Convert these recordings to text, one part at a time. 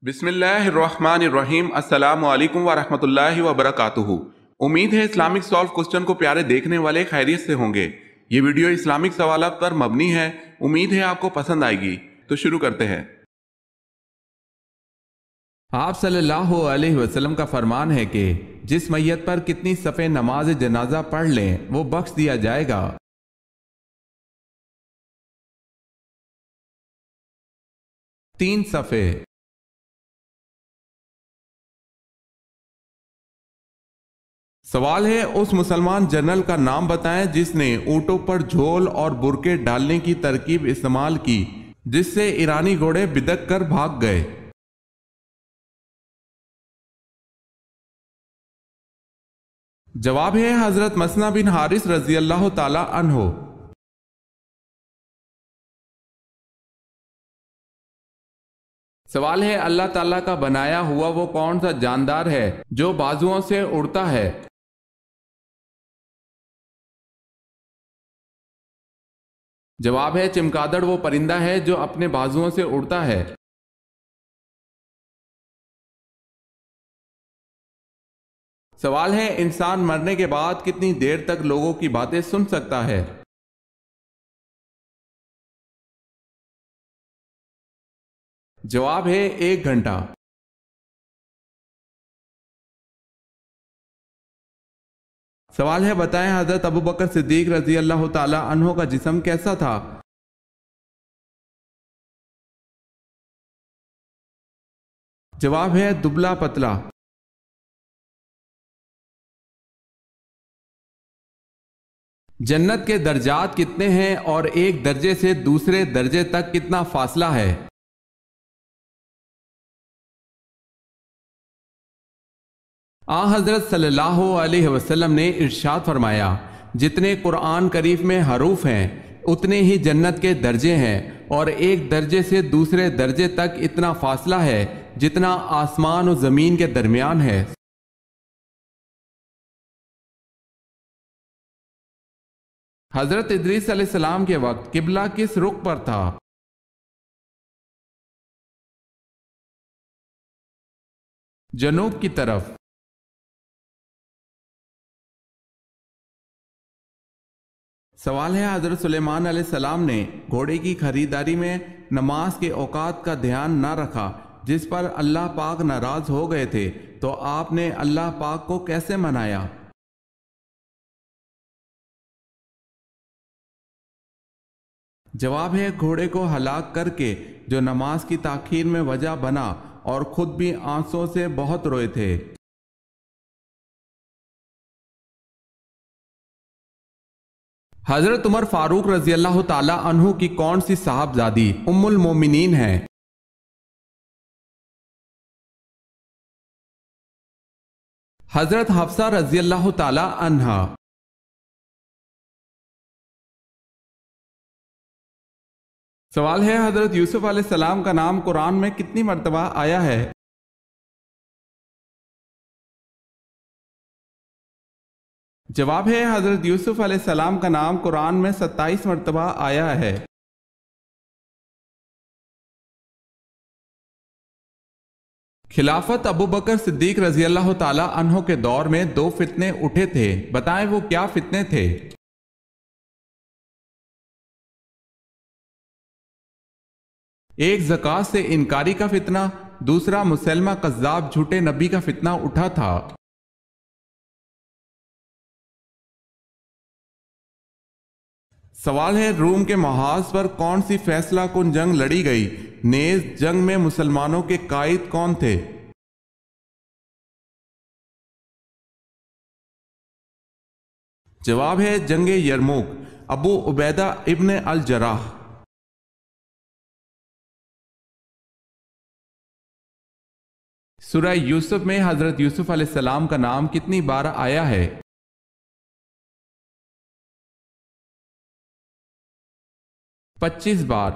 بسم اللہ الرحمن الرحیم۔ السلام علیکم ورحمۃ اللہ وبرکاتہ۔ امید ہے اسلامک سالو کوسچن کو پیارے دیکھنے والے خیریت سے ہوں گے۔ یہ ویڈیو اسلامک سوالات پر مبنی ہے، امید ہے آپ کو پسند آئے گی۔ تو شروع کرتے ہیں۔ آپ صلی اللہ علیہ وسلم کا فرمان ہے کہ جس میت پر کتنی صفحے نماز جنازہ پڑھ لیں وہ بخش دیا جائے گا؟ 3 صفحے۔ سوال ہے، اس مسلمان جنرل کا نام بتائیں جس نے اونٹوں پر جھول اور برقعے ڈالنے کی ترکیب استعمال کی جس سے ایرانی گھوڑے بدک کر بھاگ گئے۔ جواب ہے حضرت مسنہ بن حارث رضی اللہ تعالی عنہ۔ سوال ہے، اللہ تعالیٰ کا بنایا ہوا وہ کون سا جاندار ہے جو بازوؤں سے اڑتا ہے؟ جواب ہے چمگادڑ وہ پرندہ ہے جو اپنے بازوؤں سے اڑتا ہے۔ سوال ہے، انسان مرنے کے بعد کتنی دیر تک لوگوں کی باتیں سن سکتا ہے؟ جواب ہے 1 گھنٹہ۔ سوال ہے، بتائیں حضرت ابوبکر صدیق رضی اللہ تعالی عنہ کا جسم کیسا تھا؟ جواب ہے دبلا پتلا۔ جنت کے درجات کتنے ہیں اور ایک درجے سے دوسرے درجے تک کتنا فاصلہ ہے؟ حضرت صلی اللہ علیہ وسلم نے ارشاد فرمایا، جتنے قرآن کریم میں حروف ہیں اتنے ہی جنت کے درجے ہیں، اور ایک درجے سے دوسرے درجے تک اتنا فاصلہ ہے جتنا آسمان و زمین کے درمیان ہے۔ حضرت ادریس علیہ السلام کے وقت قبلہ کس رخ پر تھا؟ جنوب کی طرف۔ سوال ہے، حضرت سلیمان علیہ السلام نے گھوڑے کی خریداری میں نماز کے اوقات کا دھیان نہ رکھا جس پر اللہ پاک ناراض ہو گئے تھے، تو آپ نے اللہ پاک کو کیسے منایا؟ جواب ہے گھوڑے کو ہلاک کر کے، جو نماز کی تاخیر میں وجہ بنا اور خود بھی آنسوں سے بہت روئے تھے۔ حضرت عمر فاروق رضی اللہ تعالی عنہ کی کون سی صاحبزادی ام المومنین ہیں؟ حضرت حفصہ رضی اللہ تعالی عنہا۔ سوال ہے، حضرت یوسف علیہ السلام کا نام قرآن میں کتنی مرتبہ آیا ہے؟ جواب ہے حضرت یوسف علیہ السلام کا نام قرآن میں 27 مرتبہ آیا ہے۔ خلافت ابوبکر صدیق رضی اللہ تعالی عنہ کے دور میں 2 فتنے اٹھے تھے، بتائیں وہ کیا فتنے تھے؟ ایک زکوٰۃ سے انکاری کا فتنہ، دوسرا مسلمہ کذاب جھوٹے نبی کا فتنہ اٹھا تھا۔ سوال ہے، روم کے محاذ پر کون سی فیصلہ کن جنگ لڑی گئی؟ نیز جنگ میں مسلمانوں کے قائد کون تھے؟ جواب ہے جنگ یرموک، ابو عبیدہ ابن الجراح۔ سورہ یوسف میں حضرت یوسف علیہ السلام کا نام کتنی بار آیا ہے؟ 25 بار۔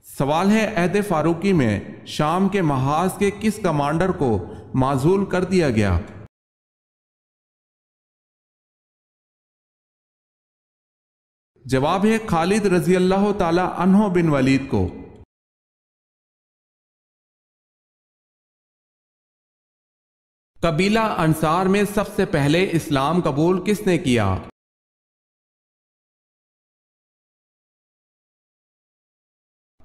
سوال ہے، عہد فاروقی میں شام کے محاذ کے کس کمانڈر کو معزول کر دیا گیا؟ جواب ہے خالد رضی اللہ تعالی عنہ بن ولید کو۔ قبیلہ انصار میں سب سے پہلے اسلام قبول کس نے کیا؟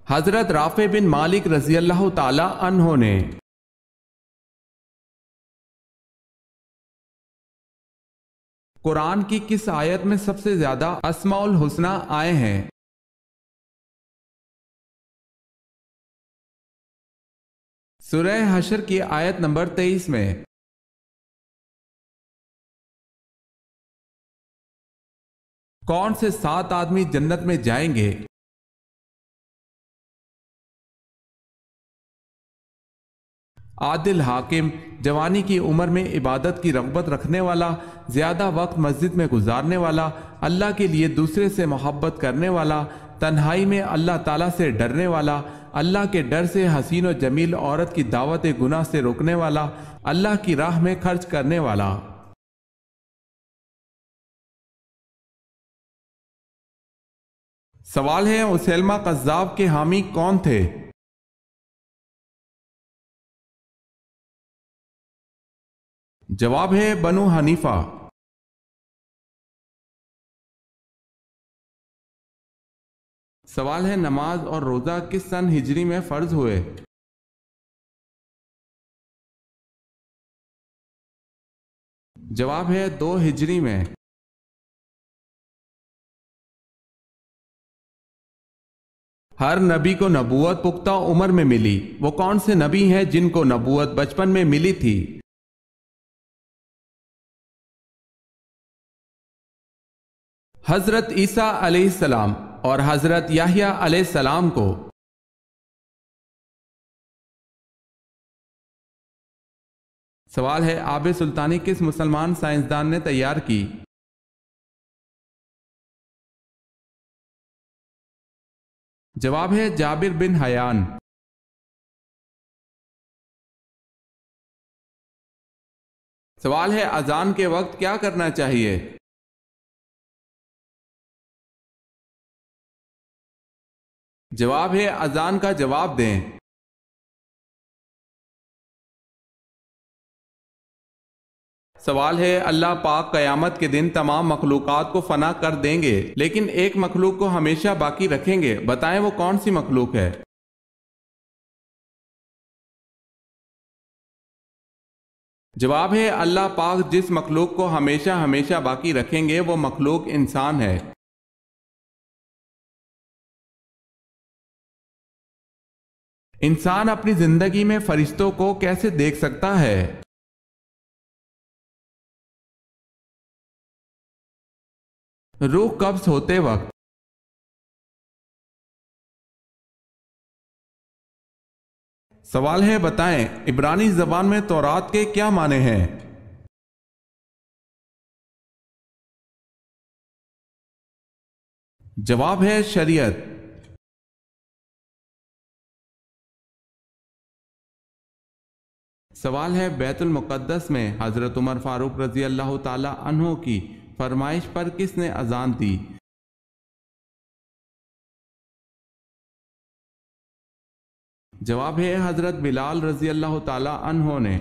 حضرت رافع بن مالک رضی اللہ تعالی عنہ نے۔ قرآن کی کس آیت میں سب سے زیادہ اسماء الحسنی آئے ہیں؟ سورہ حشر کی آیت نمبر 23 میں۔ کون سے 7 آدمی جنت میں جائیں گے؟ عادل حاکم، جوانی کی عمر میں عبادت کی رغبت رکھنے والا، زیادہ وقت مسجد میں گزارنے والا، اللہ کے لیے دوسرے سے محبت کرنے والا، تنہائی میں اللہ تعالیٰ سے ڈرنے والا، اللہ کے ڈر سے حسین و جمیل عورت کی دعوت گناہ سے روکنے والا، اللہ کی راہ میں خرچ کرنے والا۔ سوال ہے مسیلمہ کذاب کے حامی کون تھے؟ جواب ہے بنو حنیفہ۔ سوال ہے نماز اور روزہ کس سن ہجری میں فرض ہوئے؟ جواب ہے 2 ہجری میں۔ ہر نبی کو نبوت پختہ عمر میں ملی، وہ کون سے نبی ہیں جن کو نبوت بچپن میں ملی تھی؟ حضرت عیسیٰ علیہ السلام اور حضرت یحییٰ علیہ السلام کو۔ سوال ہے آب سلطانی کس مسلمان سائنسدان نے تیار کی؟ جواب ہے جابر بن حیان۔ سوال ہے اذان کے وقت کیا کرنا چاہیے؟ جواب ہے اذان کا جواب دیں۔ سوال ہے اللہ پاک قیامت کے دن تمام مخلوقات کو فنا کر دیں گے لیکن ایک مخلوق کو ہمیشہ باقی رکھیں گے، بتائیں وہ کون سی مخلوق ہے؟ جواب ہے اللہ پاک جس مخلوق کو ہمیشہ ہمیشہ باقی رکھیں گے وہ مخلوق انسان ہے۔ انسان اپنی زندگی میں فرشتوں کو کیسے دیکھ سکتا ہے؟ روح قبض ہوتے وقت۔ سوال ہے بتائیں عبرانی زبان میں تورات کے کیا معنی ہیں؟ جواب ہے شریعت۔ سوال ہے بیت المقدس میں حضرت عمر فاروق رضی اللہ تعالی عنہ کی فرمائش پر کس نے اذان دی؟ جواب ہے حضرت بلال رضی اللہ تعالی عنہ نے۔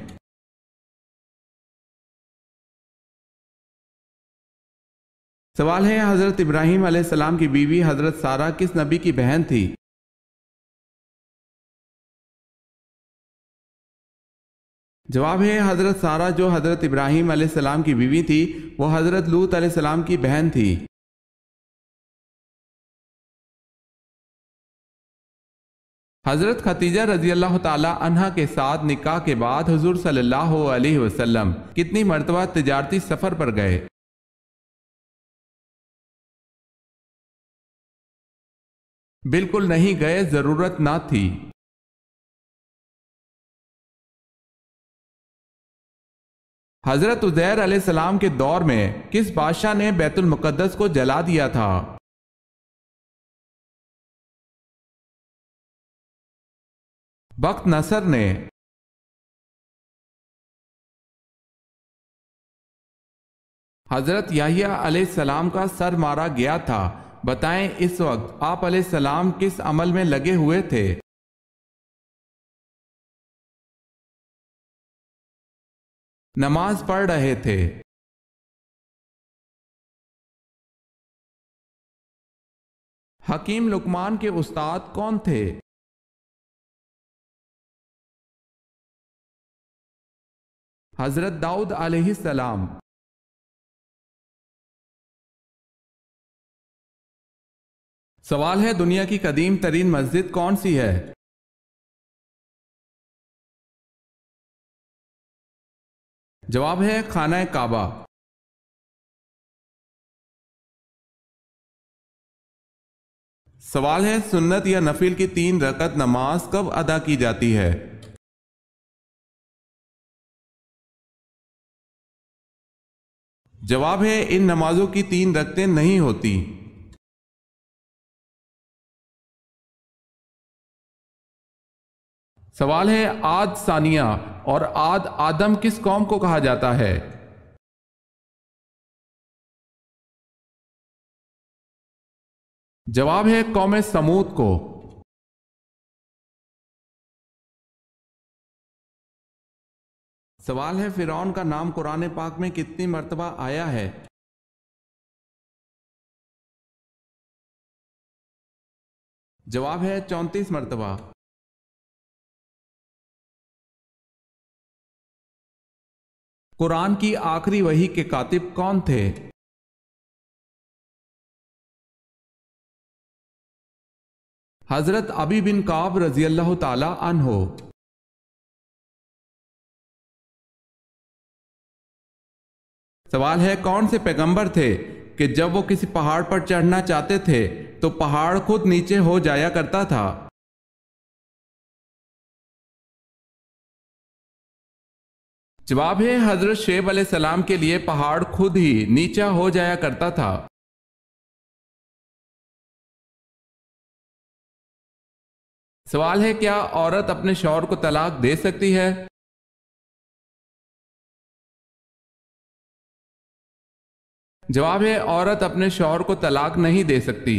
سوال ہے حضرت ابراہیم علیہ السلام کی بیوی حضرت سارہ کس نبی کی بہن تھی؟ جواب ہے حضرت سارہ جو حضرت ابراہیم علیہ السلام کی بیوی تھی وہ حضرت لوط علیہ السلام کی بہن تھی۔ حضرت خدیجہ رضی اللہ تعالی عنہا کے ساتھ نکاح کے بعد حضور صلی اللہ علیہ وسلم کتنی مرتبہ تجارتی سفر پر گئے؟ بالکل نہیں گئے، ضرورت نہ تھی۔ حضرت عزیر علیہ السلام کے دور میں کس بادشاہ نے بیت المقدس کو جلا دیا تھا؟ بخت نصر نے۔ حضرت یحییٰ علیہ السلام کا سر مارا گیا تھا، بتائیں اس وقت آپ علیہ السلام کس عمل میں لگے ہوئے تھے؟ نماز پڑھ رہے تھے۔ حکیم لقمان کے استاد کون تھے؟ حضرت داؤد علیہ السلام۔ سوال ہے، دنیا کی قدیم ترین مسجد کون سی ہے؟ جواب ہے خانہ کعبہ۔ سوال ہے، سنت یا نفل کی 3 رکعت نماز کب ادا کی جاتی ہے؟ جواب ہے ان نمازوں کی 3 رکعتیں نہیں ہوتی۔ سوال ہے، عاد ثانیہ اور عاد آدم کس قوم کو کہا جاتا ہے؟ جواب ہے قوم سمود کو۔ سوال ہے، فرعون کا نام قرآن پاک میں کتنی مرتبہ آیا ہے؟ جواب ہے 34 مرتبہ۔ قرآن کی آخری وحی کے کاتب کون تھے؟ حضرت ابی بن کعب رضی اللہ تعالی عنہ۔ سوال ہے، کون سے پیغمبر تھے کہ جب وہ کسی پہاڑ پر چڑھنا چاہتے تھے تو پہاڑ خود نیچے ہو جایا کرتا تھا؟ جواب ہے حضرت شعیب علیہ السلام کے لیے پہاڑ خود ہی نیچا ہو جایا کرتا تھا۔ سوال ہے، کیا عورت اپنے شوہر کو طلاق دے سکتی ہے؟ جواب ہے عورت اپنے شوہر کو طلاق نہیں دے سکتی۔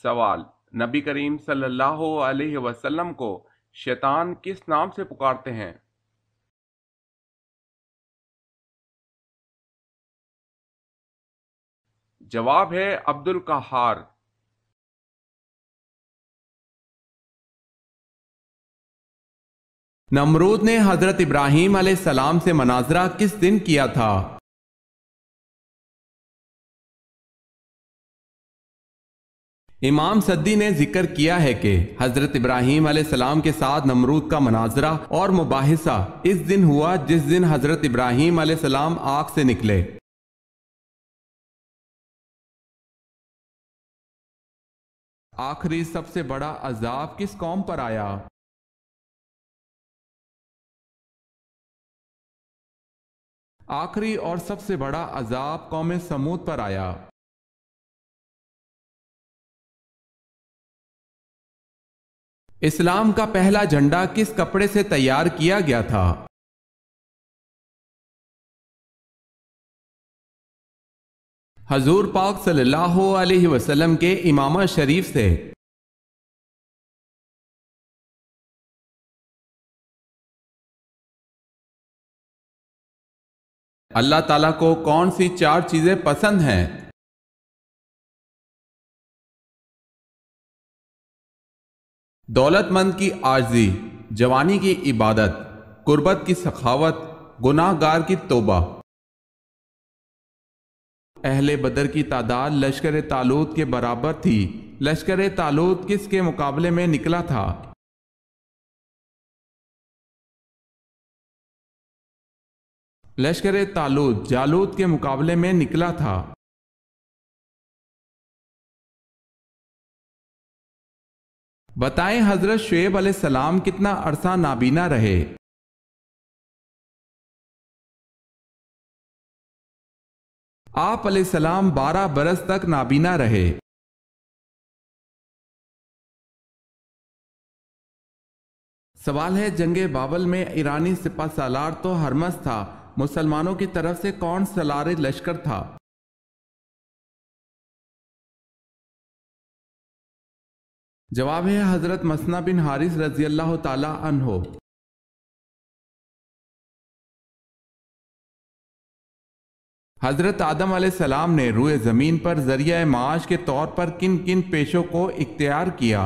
سوال، نبی کریم صلی اللہ علیہ وسلم کو شیطان کس نام سے پکارتے ہیں؟ جواب ہے عبد القہار۔ نمرود نے حضرت ابراہیم علیہ السلام سے مناظرہ کس دن کیا تھا؟ امام سدی نے ذکر کیا ہے کہ حضرت ابراہیم علیہ السلام کے ساتھ نمرود کا مناظرہ اور مباحثہ اس دن ہوا جس دن حضرت ابراہیم علیہ السلام آگ سے نکلے۔ آخری سب سے بڑا عذاب کس قوم پر آیا؟ آخری اور سب سے بڑا عذاب قوم سمود پر آیا۔ اسلام کا پہلا جھنڈا کس کپڑے سے تیار کیا گیا تھا؟ حضور پاک صلی اللہ علیہ وسلم کے امامہ شریف سے۔ اللہ تعالیٰ کو کون سی 4 چیزیں پسند ہیں؟ دولت مند کی عاجزی، جوانی کی عبادت، قربت کی سخاوت، گناہ گار کی توبہ۔ اہل بدر کی تعداد لشکر طالوت کے برابر تھی۔ لشکر طالوت کس کے مقابلے میں نکلا تھا؟ لشکر طالوت جالوت کے مقابلے میں نکلا تھا۔ بتائیں حضرت شعیب علیہ السلام کتنا عرصہ نابینا رہے؟ آپ علیہ السلام 12 برس تک نابینا رہے۔ سوال ہے، جنگ بابل میں ایرانی سپہ سالار تو ہرمز تھا، مسلمانوں کی طرف سے کون سالار لشکر تھا؟ جواب ہے حضرت مسنہ بن حارث رضی اللہ تعالی عنہ۔ حضرت آدم علیہ السلام نے روئے زمین پر ذریعہ معاش کے طور پر کن کن پیشوں کو اختیار کیا؟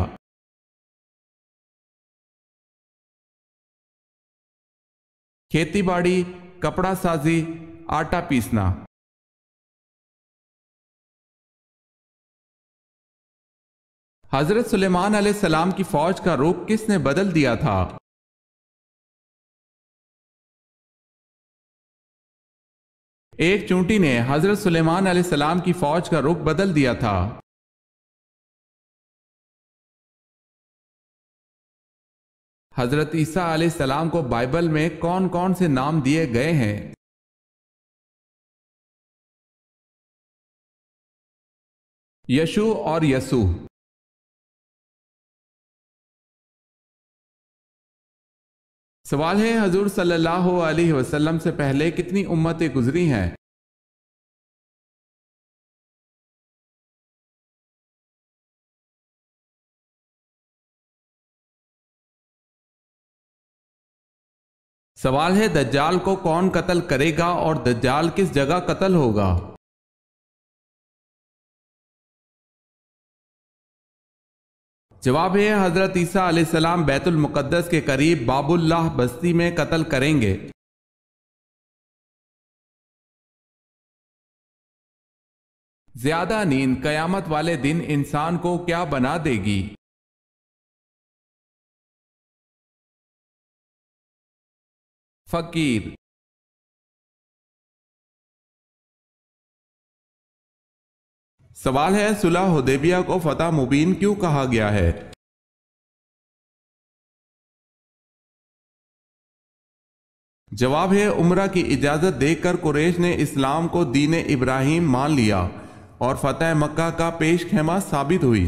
کھیتی باڑی، کپڑا سازی، آٹا پیسنا۔ حضرت سلیمان علیہ السلام کی فوج کا رخ کس نے بدل دیا تھا؟ ایک چونٹی نے حضرت سلیمان علیہ السلام کی فوج کا رخ بدل دیا تھا۔ حضرت عیسیٰ علیہ السلام کو بائبل میں کون کون سے نام دیے گئے ہیں؟ یشوع اور یسوع۔ سوال ہے حضور صلی اللہ علیہ وسلم سے پہلے کتنی امتیں گزری ہیں؟ سوال ہے دجال کو کون قتل کرے گا اور دجال کس جگہ قتل ہوگا؟ جواب ہے حضرت عیسیٰ علیہ السلام بیت المقدس کے قریب باب اللہ بستی میں قتل کریں گے۔ زیادہ نیند قیامت والے دن انسان کو کیا بنا دے گی؟ فقیر۔ سوال ہے صلح حدیبیہ کو فتح مبین کیوں کہا گیا ہے؟ جواب ہے عمرہ کی اجازت دے کر قریش نے اسلام کو دین ابراہیم مان لیا اور فتح مکہ کا پیش خیمہ ثابت ہوئی۔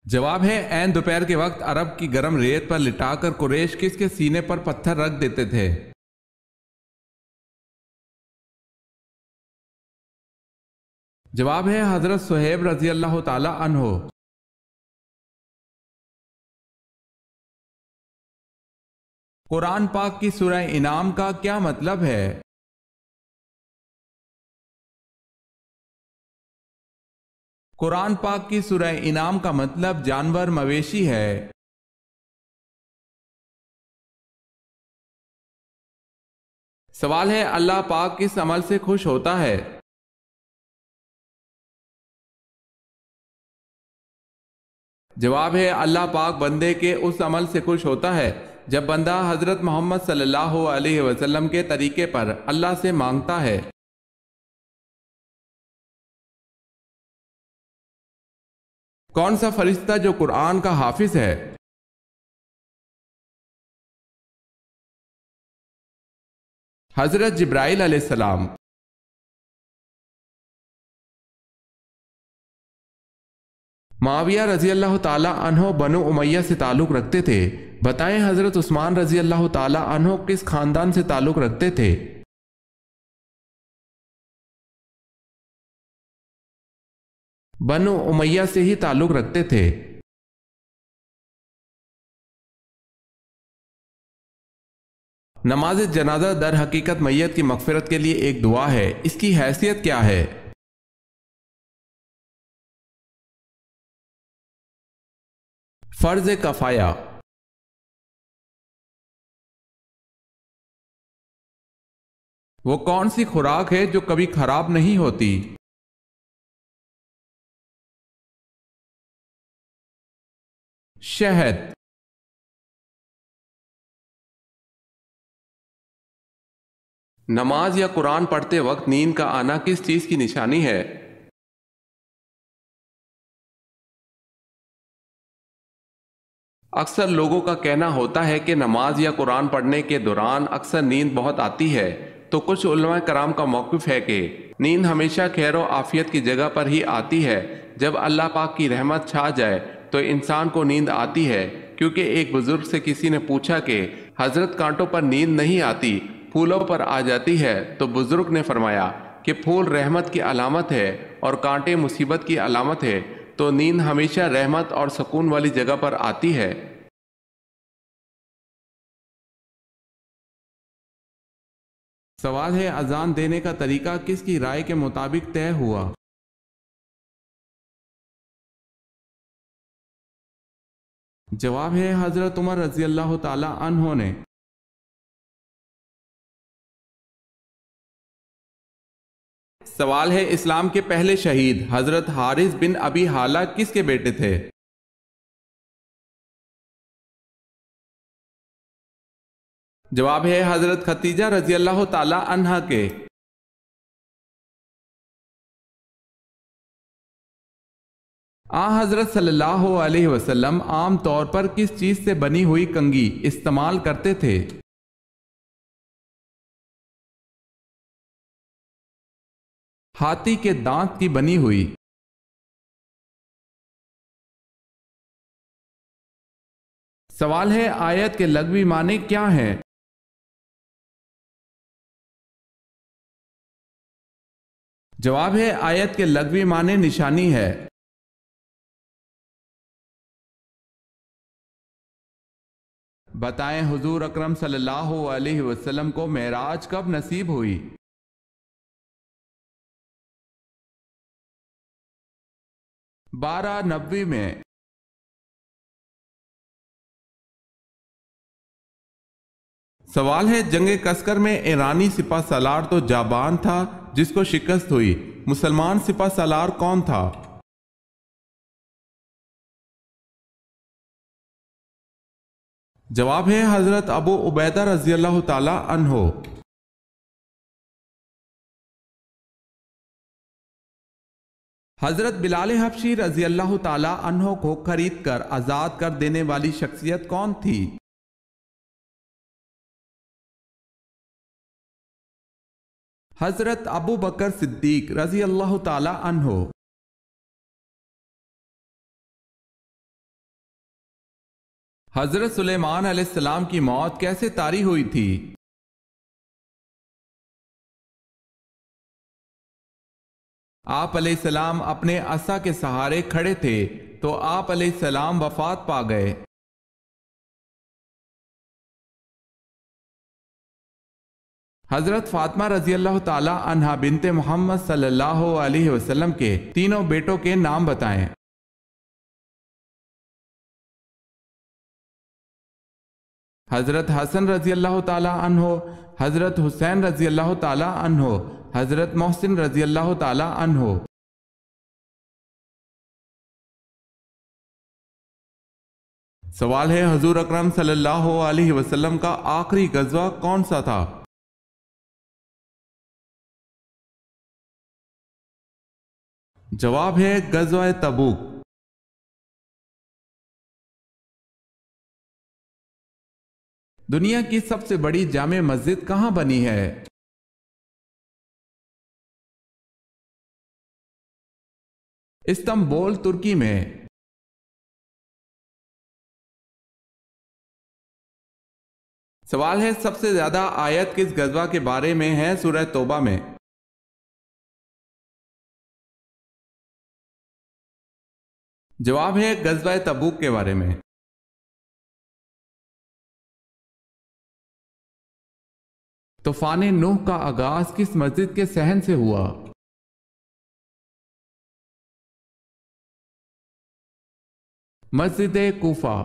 جواب ہے عین دوپہر کے وقت عرب کی گرم ریت پر لٹا کر قریش کس کے سینے پر پتھر رکھ دیتے تھے؟ جواب ہے حضرت صہیب رضی اللہ تعالی عنہ۔ قرآن پاک کی سورہ انعام کا کیا مطلب ہے؟ قرآن پاک کی سورہ انعام کا مطلب جانور مویشی ہے۔ سوال ہے اللہ پاک کس عمل سے خوش ہوتا ہے؟ جواب ہے اللہ پاک بندے کے اس عمل سے خوش ہوتا ہے جب بندہ حضرت محمد صلی اللہ علیہ وسلم کے طریقے پر اللہ سے مانگتا ہے۔ کون سا فرشتہ جو قرآن کا حافظ ہے؟ حضرت جبرائیل علیہ السلام۔ معاویہ رضی اللہ تعالی عنہ بنو امیہ سے تعلق رکھتے تھے، بتائیں حضرت عثمان رضی اللہ تعالی عنہ کس خاندان سے تعلق رکھتے تھے؟ بنو امیہ سے ہی تعلق رکھتے تھے۔ نماز جنازہ در حقیقت میت کی مغفرت کے لیے ایک دعا ہے، اس کی حیثیت کیا ہے؟ فرض کفایہ۔ وہ کون سی خوراک ہے جو کبھی خراب نہیں ہوتی؟ شہد۔ نماز یا قرآن پڑھتے وقت نیند کا آنا کس چیز کی نشانی ہے؟ اکثر لوگوں کا کہنا ہوتا ہے کہ نماز یا قرآن پڑھنے کے دوران اکثر نیند بہت آتی ہے، تو کچھ علماء کرام کا موقف ہے کہ نیند ہمیشہ خیر و عافیت کی جگہ پر ہی آتی ہے۔ جب اللہ پاک کی رحمت چھا جائے تو انسان کو نیند آتی ہے، کیونکہ ایک بزرگ سے کسی نے پوچھا کہ حضرت کانٹوں پر نیند نہیں آتی، پھولوں پر آ جاتی ہے؟ تو بزرگ نے فرمایا کہ پھول رحمت کی علامت ہے اور کانٹے مصیبت کی علامت ہے، تو نیند ہمیشہ رحمت اور سکون والی جگہ پر آتی ہے۔ سوال ہے اذان دینے کا طریقہ کس کی رائے کے مطابق طے ہوا؟ جواب ہے حضرت عمر رضی اللہ تعالی عنہ نے۔ سوال ہے اسلام کے پہلے شہید حضرت حارث بن ابی حالہ کس کے بیٹے تھے؟ جواب ہے حضرت ختیجہ رضی اللہ تعالی عنہا کے۔ حضرت صلی اللہ علیہ وسلم عام طور پر کس چیز سے بنی ہوئی کنگھی استعمال کرتے تھے؟ ہاتھی کے دانت کی بنی ہوئی۔ سوال ہے آیت کے لغوی معنی کیا ہیں؟ جواب ہے آیت کے لغوی معنی نشانی ہے۔ بتائیں حضور اکرم صلی اللہ علیہ وسلم کو معراج کب نصیب ہوئی؟ بارہ نبوی میں۔ سوال ہے جنگ کسکر میں ایرانی سپہ سالار تو جابان تھا جس کو شکست ہوئی، مسلمان سپہ سالار کون تھا؟ جواب ہے حضرت ابو عبیدہ رضی اللہ تعالی عنہ۔ حضرت بلال حبشی رضی اللہ تعالی عنہ کو خرید کر آزاد کر دینے والی شخصیت کون تھی؟ حضرت ابو بکر صدیق رضی اللہ تعالی عنہ۔ حضرت سلیمان علیہ السلام کی موت کیسے طاری ہوئی تھی؟ آپ علیہ السلام اپنے عصا کے سہارے کھڑے تھے تو آپ علیہ السلام وفات پا گئے۔ حضرت فاطمہ رضی اللہ تعالی عنہا بنت محمد صلی اللہ علیہ وسلم کے تینوں بیٹوں کے نام بتائیں۔ حضرت حسن رضی اللہ تعالی عنہ، حضرت حسین رضی اللہ تعالی عنہ، حضرت محسن رضی اللہ تعالی عنہ۔ سوال ہے حضور اکرم صلی اللہ علیہ وسلم کا آخری غزوہ کون سا تھا؟ جواب ہے غزوہ تبوک۔ دنیا کی سب سے بڑی جامع مسجد کہاں بنی ہے؟ استنبول ترکی میں۔ سوال ہے سب سے زیادہ آیت کس غزوہ کے بارے میں ہے سورہ توبہ میں؟ جواب ہے غزوہ تبوک کے بارے میں۔ طوفان نوح کا آغاز کس مسجد کے صحن سے ہوا؟ مسجد کوفہ۔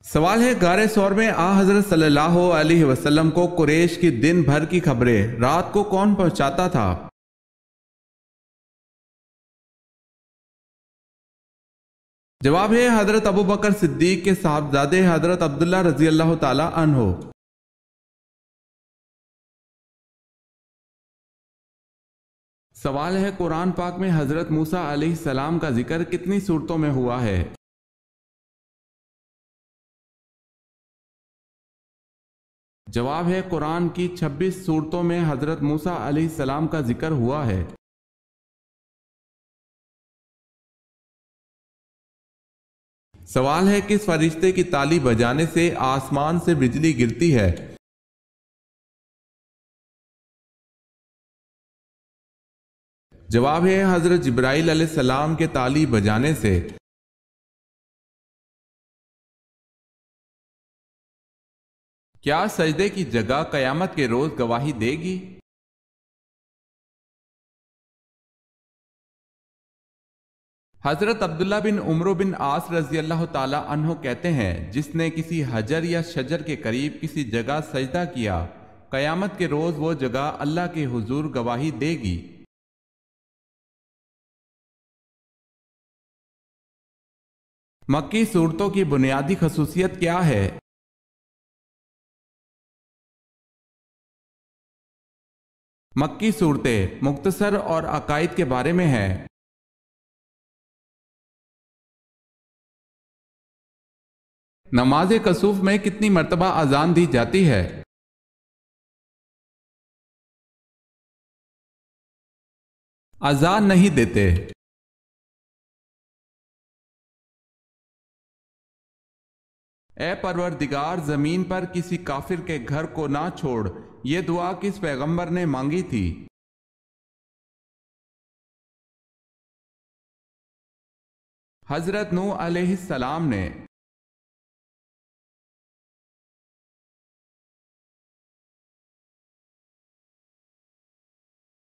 سوال ہے غار ثور میں حضرت صلی اللہ علیہ وسلم کو قریش کی دن بھر کی خبریں رات کو کون پہنچاتا تھا؟ جواب ہے حضرت ابو بکر صدیق کے صاحبزادے حضرت عبداللہ رضی اللہ تعالی عنہ۔ سوال ہے قرآن پاک میں حضرت موسیٰ علیہ السلام کا ذکر کتنی صورتوں میں ہوا ہے؟ جواب ہے قرآن کی 26 صورتوں میں حضرت موسیٰ علیہ السلام کا ذکر ہوا ہے۔ سوال ہے کس فرشتے کی تالی بجانے سے آسمان سے بجلی گرتی ہے؟ جواب ہے حضرت جبرائیل علیہ السلام کے تالی بجانے سے۔ کیا سجدے کی جگہ قیامت کے روز گواہی دے گی؟ حضرت عبداللہ بن عمرو بن عاص رضی اللہ تعالی عنہ کہتے ہیں، جس نے کسی حجر یا شجر کے قریب کسی جگہ سجدہ کیا، قیامت کے روز وہ جگہ اللہ کے حضور گواہی دے گی۔ مکی صورتوں کی بنیادی خصوصیت کیا ہے؟ مکی صورتیں مختصر اور عقائد کے بارے میں ہیں۔ نماز کسوف میں کتنی مرتبہ اذان دی جاتی ہے؟ اذان نہیں دیتے۔ اے پروردگار، زمین پر کسی کافر کے گھر کو نہ چھوڑ، یہ دعا کس پیغمبر نے مانگی تھی؟ حضرت نوح علیہ السلام نے۔